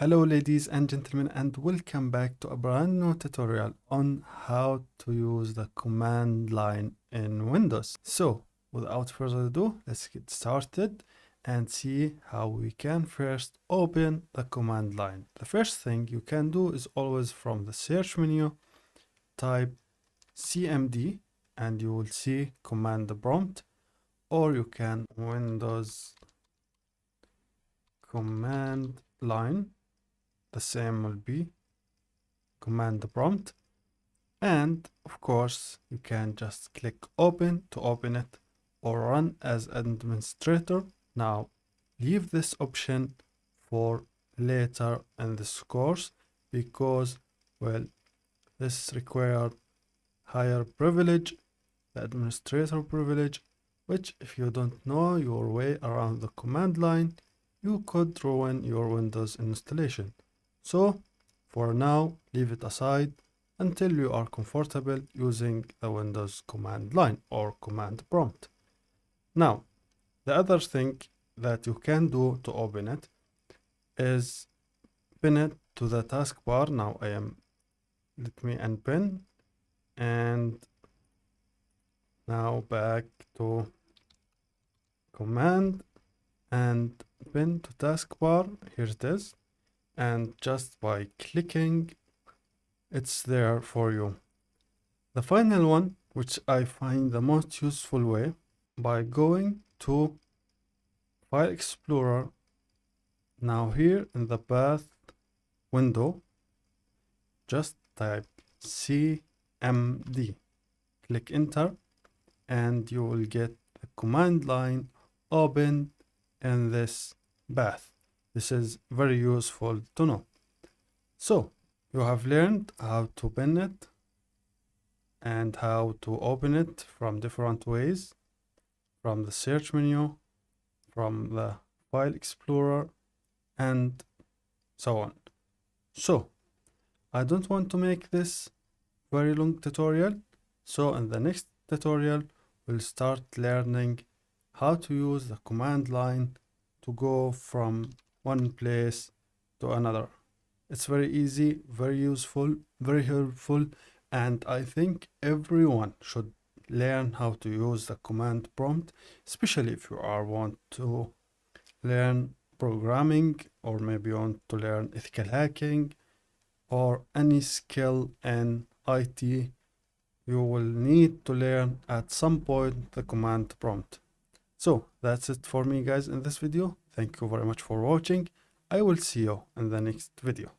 Hello ladies and gentlemen, and welcome back to a brand new tutorial on how to use the command line in Windows. So without further ado, let's get started and see how we can first open the command line. The first thing you can do is always from the search menu, type CMD and you will see command prompt, or you can Windows command line. The same will be command prompt, and of course you can just click open to open it or run as administrator. Now leave this option for later in this course because, well, this requires higher privilege, the administrator privilege, which if you don't know your way around the command line, you could ruin your Windows installation. So for now, leave it aside until you are comfortable using the Windows command line or command prompt. Now, the other thing that you can do to open it is pin it to the taskbar. Now let me unpin, and now back to command and pin to taskbar. Here it is. And just by clicking, it's there for you. The final one, which I find the most useful way, by going to File Explorer. Now here in the path window, just type CMD, click enter, and you will get the command line open in this path. This is very useful to know. So you have learned how to pin it and how to open it from different ways, from the search menu, from the File Explorer, and so on. So I don't want to make this very long tutorial. So in the next tutorial, we'll start learning how to use the command line to go from one place to another. It's very easy, very useful, very helpful, and I think everyone should learn how to use the command prompt, especially if you want to learn programming, or maybe you want to learn ethical hacking or any skill in IT. You will need to learn at some point the command prompt. So that's it for me, guys, in this video. Thank you very much for watching. I will see you in the next video.